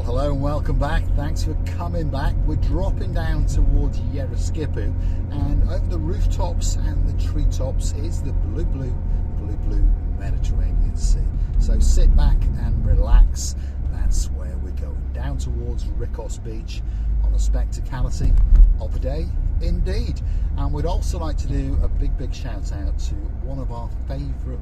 Well, hello and welcome back. Thanks for coming back. We're dropping down towards Yereskipu, and over the rooftops and the treetops is the blue Mediterranean Sea. So sit back and relax. That's where we're going, down towards Rickos Beach on a spectacality of a day indeed. And we'd also like to do a big shout out to one of our favourite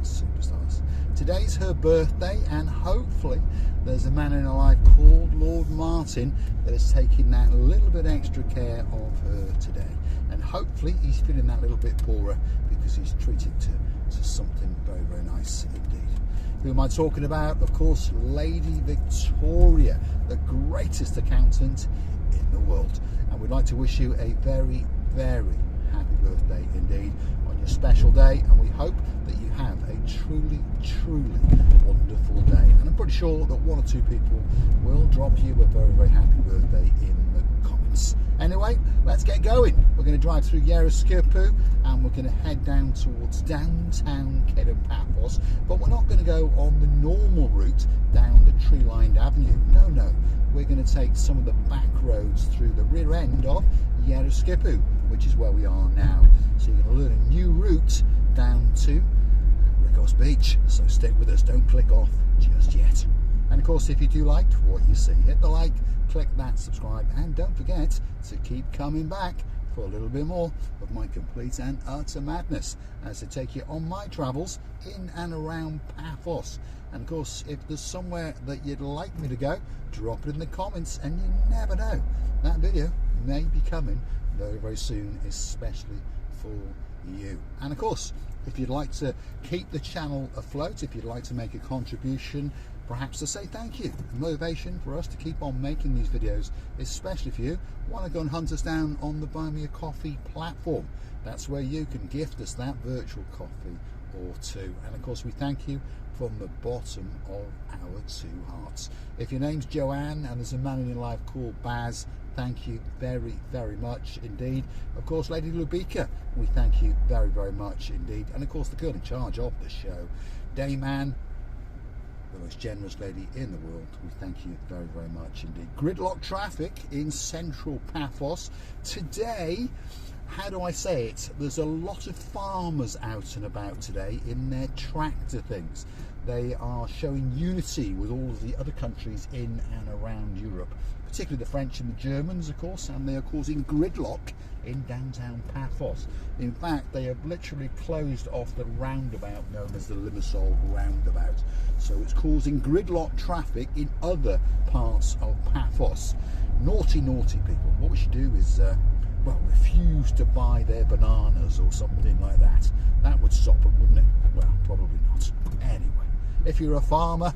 superstars. Today's her birthday, and hopefully there's a man in her life called Lord Martin that is taking that little bit extra care of her today, and hopefully he's feeling that little bit poorer because he's treated to something very nice indeed. Who am I talking about? Of course, Lady Victoria, the greatest accountant in the world. And we'd like to wish you a very happy birthday indeed on your special day, and we hope that you have a truly wonderful day. And I'm pretty sure that one or two people will drop you a very happy birthday in the comments. Anyway, let's get going. We're going to drive through Yereskipu and we're going to head down towards downtown Paphos, but we're not going to go on the normal route down the tree-lined avenue. No. We're going to take some of the back roads through the rear end of Yereskipu, which is where we are now. So you're going to learn a new route down to Rickos Beach. So stick with us, don't click off just yet. And of course, if you do like what you see, hit the like, click that subscribe, and don't forget to keep coming back for a little bit more of my complete and utter madness as I take you on my travels in and around Paphos. And of course, if there's somewhere that you'd like me to go, drop it in the comments, and you never know, that video may be coming very soon, especially for you. And of course, if you'd like to keep the channel afloat, if you'd like to make a contribution, perhaps to say thank you, motivation for us to keep on making these videos, especially if you want to go and hunt us down on the Buy Me a Coffee platform. That's where you can gift us that virtual coffee or two. And of course, we thank you from the bottom of our two hearts. If your name's Joanne and there's a man in your life called Baz, thank you very much indeed. Of course, Lady Lubika, we thank you very much indeed. And of course, the girl in charge of the show, Dame Anne, the most generous lady in the world, we thank you very much indeed. Gridlock traffic in central Paphos today. How do I say it? There's a lot of farmers out and about today in their tractor things. They are showing unity with all of the other countries in and around Europe, particularly the French and the Germans, of course, and they are causing gridlock in downtown Paphos. In fact, they have literally closed off the roundabout known as the Limassol roundabout. So it's causing gridlock traffic in other parts of Paphos. Naughty people. What we should do is well, refuse to buy their bananas or something like that. That would stop them, wouldn't it? Well, probably not. Anyway, if you're a farmer,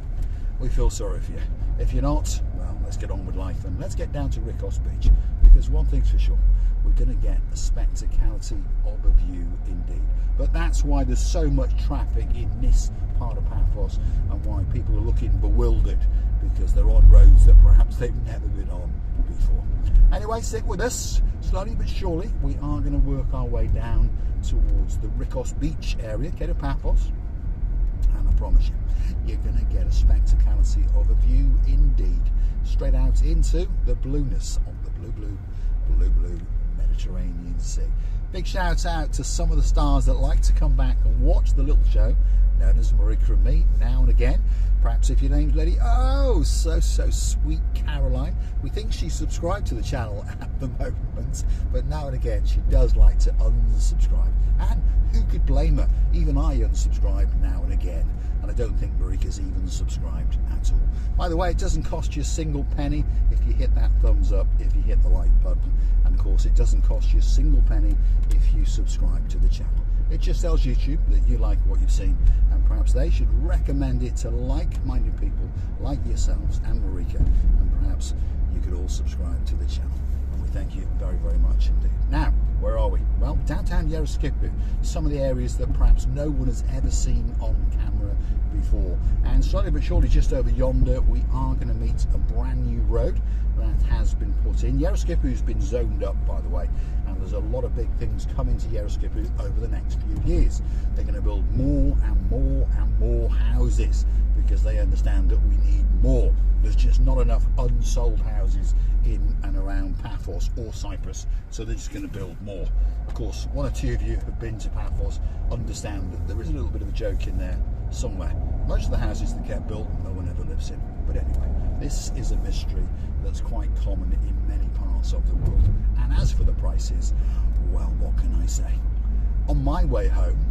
we feel sorry for you. If you're not, well, let's get on with life and let's get down to Rickos Beach, because one thing's for sure, we're going to get a spectacality of a view indeed. But that's why there's so much traffic in this part of Paphos and why people are looking bewildered, because they're on roads that perhaps they've never been on before. Anyway, stick with us. Slowly but surely, we are going to work our way down towards the Rickos Beach area, Paphos. And I promise you, you're going to get a spectacality of a view indeed, straight out into the blueness of the blue Mediterranean Sea. Big shout out to some of the stars that like to come back and watch the little show known as Marika and me now and again. Perhaps if your name's Lady, oh, so sweet Caroline. We think she's subscribed to the channel at the moment, but now and again she does like to unsubscribe. And who could blame her? Even I unsubscribe now and again, and I don't think Marika's even subscribed at all. By the way, it doesn't cost you a single penny if you hit that thumbs up, if you hit the like button, and of course it doesn't cost you a single penny if you subscribe to the channel. It just tells YouTube that you like what you've seen, and perhaps they should recommend it to like-minded people like yourselves and Marika, and perhaps you could all subscribe to the channel. And we thank you very much indeed. Now, where are we? Well, downtown Yereskipu, some of the areas that perhaps no one has ever seen on camera before. And slowly but surely, just over yonder, we are going to meet a brand new road that has been put in. Yereskipu's been zoned up, by the way, and there's a lot of big things coming to Yereskipu over the next few years. They're going to build more and more houses, because they understand that we need more. There's just not enough unsold houses in and around Paphos or Cyprus, so they're just going to build more. Of course, one or two of you have been to Paphos understand that there is a little bit of a joke in there somewhere. Most of the houses that get built, no one ever lives in. But anyway, this is a mystery that's quite common in many parts of the world. And as for the prices, well, what can I say? On my way home,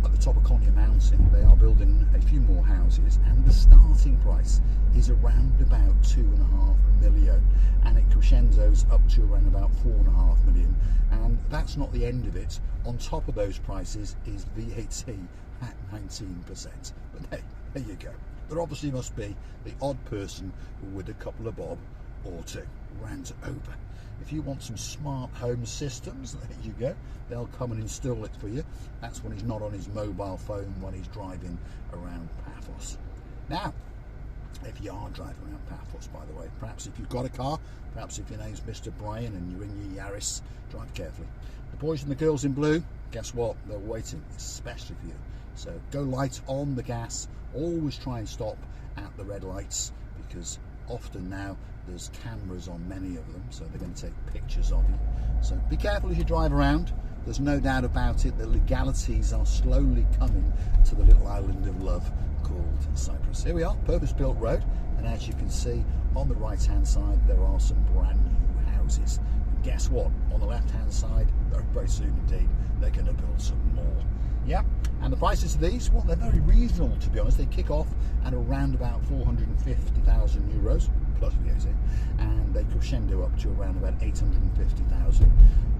at the top of Konya Mountain, they are building a few more houses, and the starting price is around about 2.5 million, and it crescendos up to around about 4.5 million. And that's not the end of it. On top of those prices is VAT at 19%. But hey, there you go. There obviously must be the odd person with a couple of bob or two. Rant over. If you want some smart home systems, there you go. They'll come and install it for you. That's when he's not on his mobile phone when he's driving around Paphos. Now, if you are driving around Paphos, by the way, perhaps if you've got a car, perhaps if your name's Mr. Brian and you're in your Yaris, drive carefully. The boys and the girls in blue, guess what? They're waiting, especially for you. So go light on the gas. Always try and stop at the red lights, because often now there's cameras on many of them, so they're going to take pictures of you. So be careful as you drive around. There's no doubt about it that legalities are slowly coming to the little island of love called Cyprus. Here we are, purpose-built road, and as you can see on the right-hand side there are some brand new houses. And guess what? On the left-hand side, very soon indeed, they're going to build some more. Yeah, and the prices of these, well, they're very reasonable, to be honest. They kick off at around about 450,000 euros plus VAT, and they crescendo up to around about 850,000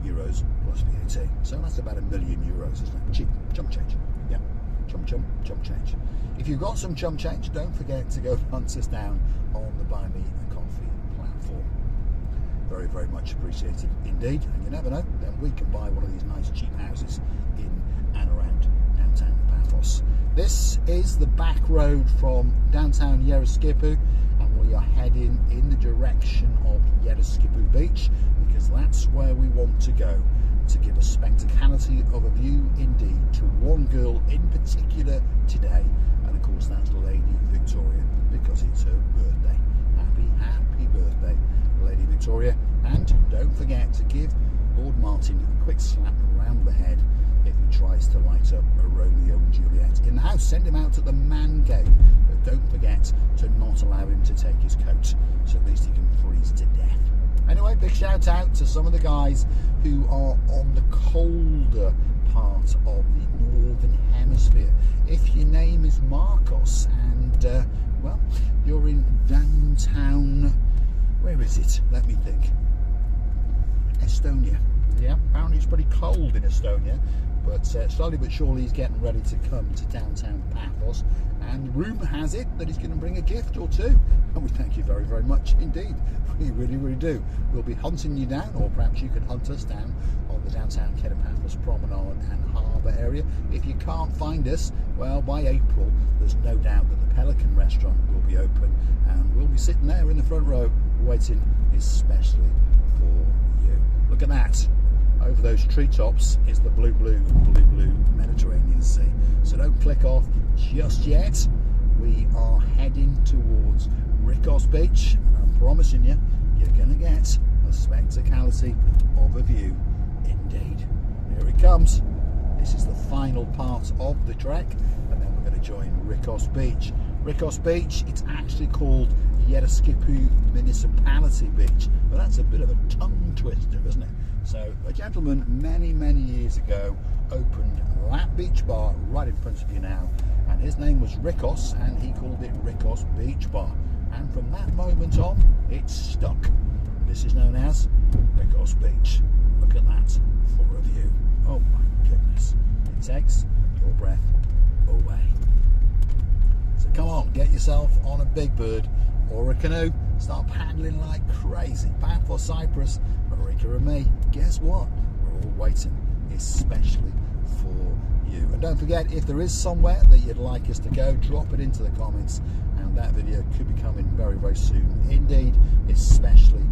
euros plus VAT. So that's about €1 million, isn't it? Cheap, chump change. Yeah, chump change. If you've got some chump change, don't forget to go hunt us down on the Buy Me a Coffee platform. Very, very much appreciated indeed. And you never know, then we can buy one of these nice cheap houses in and around downtown Paphos. This is the back road from downtown Rikkos, and we are heading in the direction of Rickos Beach, because that's where we want to go to give a spectacularity of a view indeed to one girl in particular today, and of course that's Lady Victoria, because it's her birthday. Happy birthday, Lady Victoria. And don't forget to give Lord Martin a quick slap around the head if he tries to light up a Romeo and Juliet in the house. Send him out to the man cave, but don't forget to not allow him to take his coat, so at least he can freeze to death. Anyway, big shout out to some of the guys who are on the colder part of the northern hemisphere. If your name is Marikos and well, you're in downtown, where is it? Let me think. Estonia. Yeah, apparently it's pretty cold in Estonia, but slowly but surely he's getting ready to come to downtown Paphos, and rumour has it that he's going to bring a gift or two, and we thank you very, very much indeed. We really, really do. We'll be hunting you down, or perhaps you can hunt us down on the downtown Paphos Promenade and Harbour area. If you can't find us, well, by April there's no doubt that the Pelican restaurant will be open, and we'll be sitting there in the front row waiting especially for you. Look at that. Over those treetops is the blue Mediterranean Sea. So don't click off just yet. We are heading towards Rickos Beach, and I'm promising you, you're going to get a spectacularity of a view indeed. Here it comes. This is the final part of the trek, and then we're going to join Rikkos Beach. Rikkos Beach, it's actually called Rickos Municipality Beach, but that's a bit of a tongue twister, isn't it? So a gentleman many, many years ago opened that beach bar right in front of you now, and his name was Rickos, and he called it Rickos Beach Bar, and from that moment on it's stuck. This is known as Rickos Beach. Look at that for a view. Oh my goodness, it takes your breath away. So come on, get yourself on a big bird or a canoe, start paddling like crazy. Paphos Cyprus, Marika and me, guess what? We're all waiting, especially for you. And don't forget, if there is somewhere that you'd like us to go, drop it into the comments, and that video could be coming very, very soon indeed, especially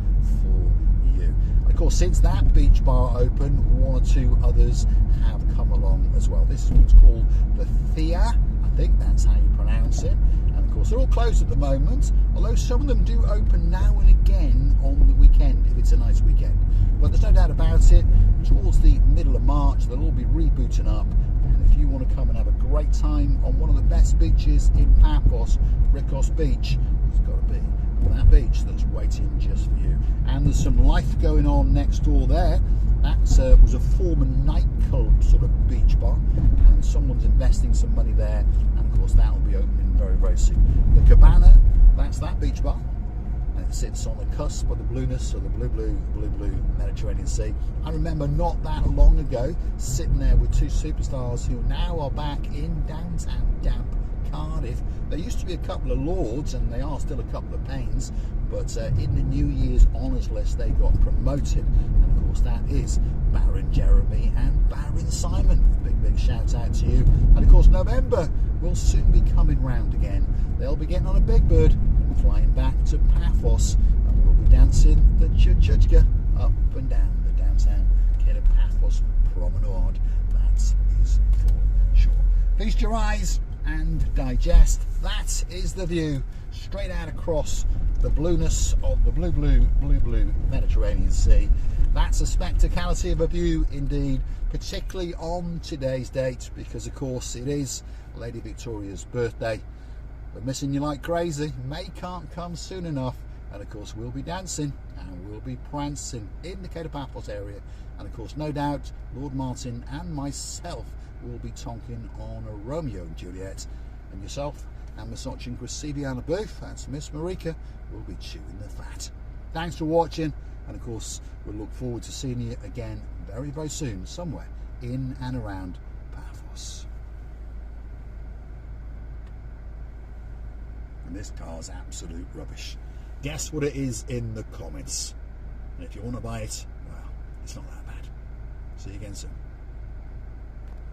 for you. you. And of course, since that beach bar opened, one or two others have come along as well. This one's called the Thea, I think that's how you pronounce it. And of course, they're all closed at the moment, although some of them do open now and again on the weekend, if it's a nice weekend. But there's no doubt about it, towards the middle of March, they'll all be rebooting up. And if you want to come and have a great time on one of the best beaches in Paphos, Rickos Beach, it's got to be that beach that's waiting just for you. And there's some life going on next door there. That was a former nightclub sort of beach bar, and someone's investing some money there, and of course that will be opening very, very soon. The Cabana, that's that beach bar, and it sits on the cusp of the blueness of the blue Mediterranean Sea. I remember not that long ago sitting there with two superstars who now are back in downtown damp Cardiff. There used to be a couple of Lords, and they are still a couple of Pains, but in the New Year's honours list they got promoted, and of course that is Baron Jeremy and Baron Simon. Big shout out to you. And of course November will soon be coming round again. They'll be getting on a big bird and flying back to Paphos, and we'll be dancing the Chuchka up and down the downtown Paphos promenade. That is for sure. Feast your eyes and digest. That is the view straight out across the blueness of the blue Mediterranean Sea. That's a spectacality of a view indeed, particularly on today's date, because of course it is Lady Victoria's birthday. We're missing you like crazy. May can't come soon enough, and of course we'll be dancing and we'll be prancing in the Paphos area, and of course no doubt Lord Martin and myself will be tonking on a Romeo and Juliet, and yourself and Miss Oching Cressiviana Booth, that's Miss Marika, will be chewing the fat. Thanks for watching, and of course we'll look forward to seeing you again very, very soon, somewhere in and around Paphos. And this car's absolute rubbish. Guess what it is in the comments. And if you want to buy it, well, it's not that bad. See you again soon.